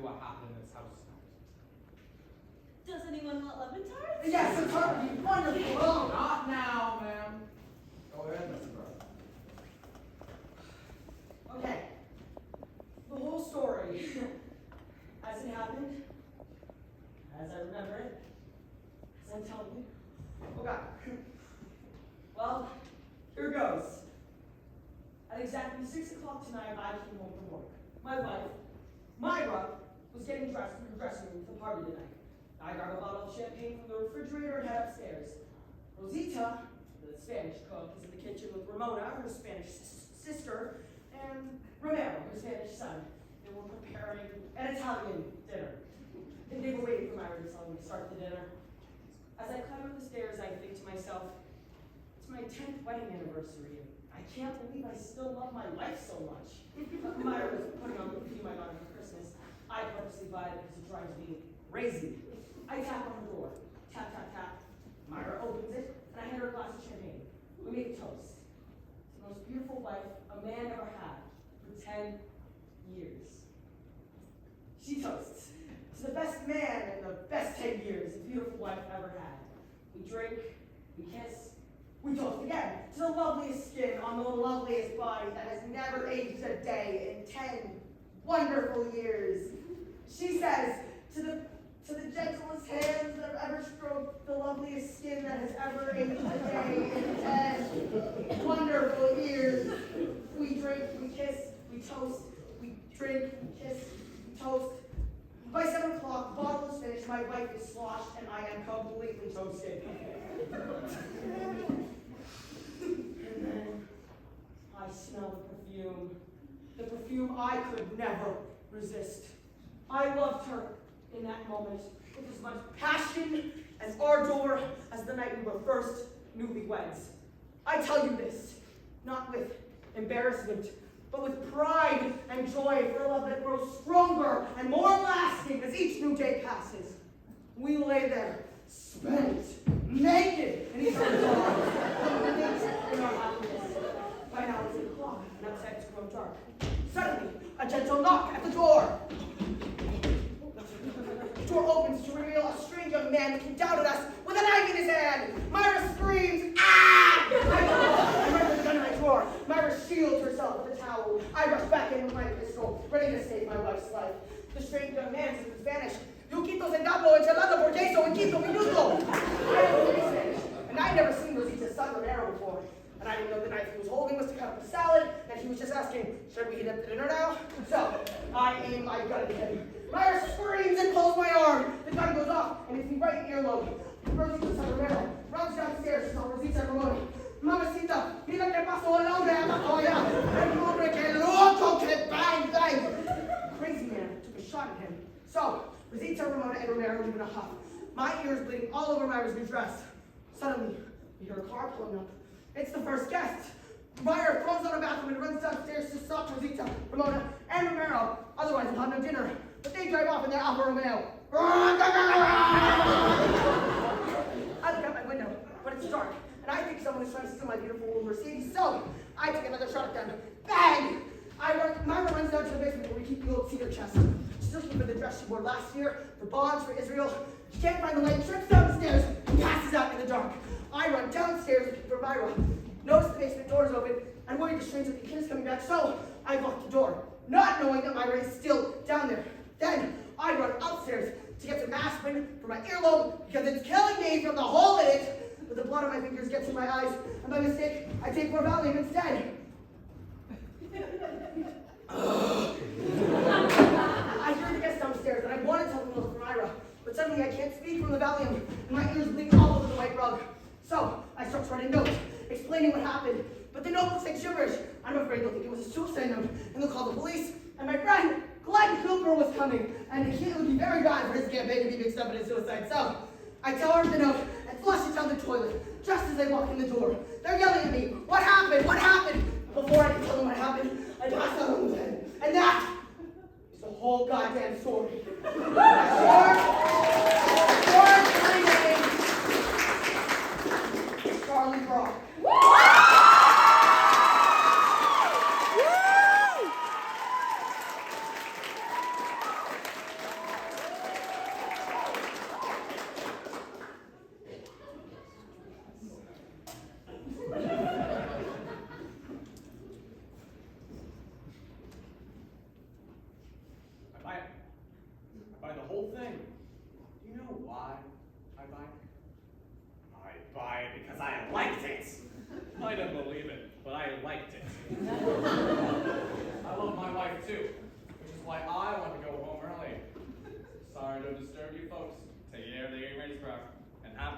what happened in this house tonight. Does anyone want lemon tarts? Yes, a tart would be wonderful. Oh, not now, ma'am. Go ahead, Mr. Burke. Okay. The whole story, as it happened, as I remember it, as I'm telling you. Okay. Well, here goes. At exactly 6 o'clock tonight, I came home from work. My wife, Myra, was getting dressed in her dressing room for the party tonight. I grabbed a bottle of champagne from the refrigerator and head upstairs. Rosita, the Spanish cook, is in the kitchen with Ramona, her Spanish sister, and Romero, her Spanish son. They were preparing an Italian dinner. And they were waiting for Myra to tell me to start the dinner. As I climb up the stairs, I think to myself, it's my 10th wedding anniversary. I can't believe I still love my wife so much. Myra was putting on the perfume I got her for Christmas. I purposely buy it because it drives me crazy. I tap on her door. Tap, tap, tap. Myra opens it, and I hand her a glass of champagne. We make a toast. It's the most beautiful wife a man ever had for 10 years. She toasts. It's the best man in the best 10 years a beautiful wife ever had. We drink, we kiss, we toast again to the loveliest skin on the loveliest body that has never aged a day in 10 wonderful years. She says, to the gentlest hands that have ever stroked the loveliest skin that has ever aged a day in 10 wonderful years. We drink, we kiss, we toast, we drink, we kiss, we toast. By 7 o'clock, the bottle is finished, my wife is sloshed, and I am completely toasted. And then I smell the perfume I could never resist. I loved her in that moment with as much passion and ardor as the night we were first newlyweds. I tell you this, not with embarrassment, but with pride and joy for a love that grows stronger and more lasting as each new day passes. We lay there, spent, naked in each other's arms, complete in our happiness. By now it's 8 o'clock, and outside it's grown dark. Suddenly, a gentle knock at the door. The door opens to reveal a strange young man looking down at us with a knife in his hand. Myra screams, "Ah!" I run to the gun in my drawer. Myra shields herself with a towel. I rush back in with my pistol, ready to save my wife's life. The strange young man says in Spanish, "You quito centavo enchilada por queso en quinto minuto." I don't speak Spanish, and I'd never seen Rosita's son Romero before. And I didn't know the knife he was holding was to cut up a salad, and he was just asking, should we heat up the dinner now? So, I aim my gun at him. Myra screams and pulls my arm. The gun goes off, and hits me right in the earlobe. Rosita's son Romero runs downstairs to tell Rosita and Ramona, "Mamacita, mira que pasó el hombre a la olla. El hombre que loco que bang, bang." The crazy man took a shot at him. So, Rosita, Ramona, and Romero leave in a huff. My ears bleeding all over Myra's new dress. Suddenly, we hear a car pulling up. It's the first guest. Myra throws on a bathroom and runs downstairs to stop Rosita, Ramona, and Romero. Otherwise, we'll have no dinner. But they drive off in their Alfa Romeo. I look out my window, but it's dark, and I think someone is trying to steal my beautiful old Mercedes. So I take another shot at them. Bang! Myra runs down to the basement where we keep the old cedar chest. She's looking for the dress she wore last year, for bonds for Israel. She can't find the light, trips down the stairs, and passes out in the dark. I run downstairs looking for Myra. Notice the basement door is open, and worried the stranger that the kid is coming back, so I lock the door, not knowing that Myra is still down there. Then I run upstairs to get some aspirin for my earlobe because it's killing me from the hole in it. But the blood on my fingers gets in my eyes, and by mistake, I take more Valium instead. I hear the guests downstairs, and I want to tell them to look for Myra, but suddenly I can't speak from the Valium, and my ears bleed all over the white rug. So I start to write a note, explaining what happened, but the note looks like gibberish. I'm afraid they'll think it was a suicide note, and they'll call the police, and my friend, Glenn Cooper, was coming, and it would be very bad for his campaign to be mixed up in a suicide. So I tell her the note and flush it down the toilet, just as they walk in the door. They're yelling at me, "What happened? What happened?" Before I can tell them what happened, I pass out on the bed. And that is the whole goddamn story. Short, pretty name, Charlie Brock.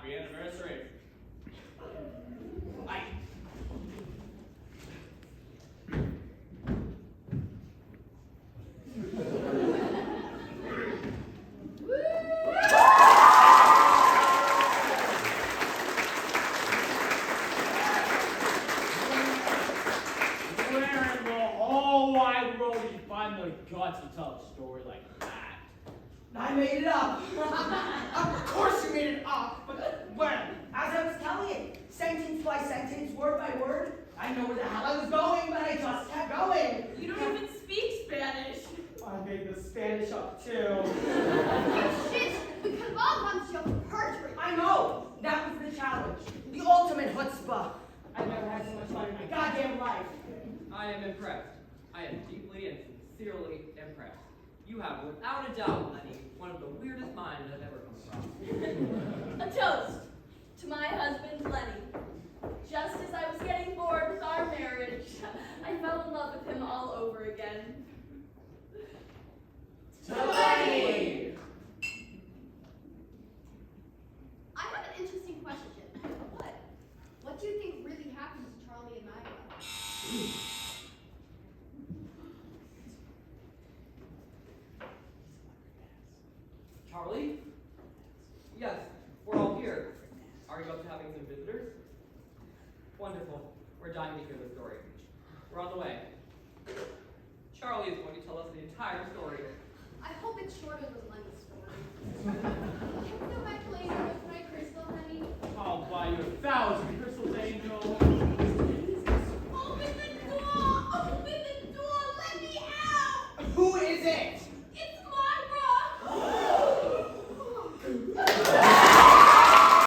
Happy anniversary. I... Where in the whole wide world did you find the guts to tell a story like that? I made it up. Of course you made it up. But when? As I was telling you, sentence by sentence, word by word. I didn't know where the hell I was going, but I just kept going. You don't even speak Spanish. I made the Spanish up too. Shit! We could have all gone to jail for perjury. I know. That was the challenge. The ultimate chutzpah. I've never had so much fun in my goddamn life. I am impressed. I am deeply and sincerely impressed. You have, without a doubt, Lenny, one of the weirdest minds I've ever come across. A toast to my husband, Lenny. Just as I was getting bored with our marriage, I fell in love with him all over again. To Lenny! I have an interesting question. What? What do you think really happened to Charlie and Milo? Charlie? Yes, we're all here. Are you up to having some visitors? Wonderful. We're dying to hear the story. We're on the way. Charlie is going to tell us the entire story. I hope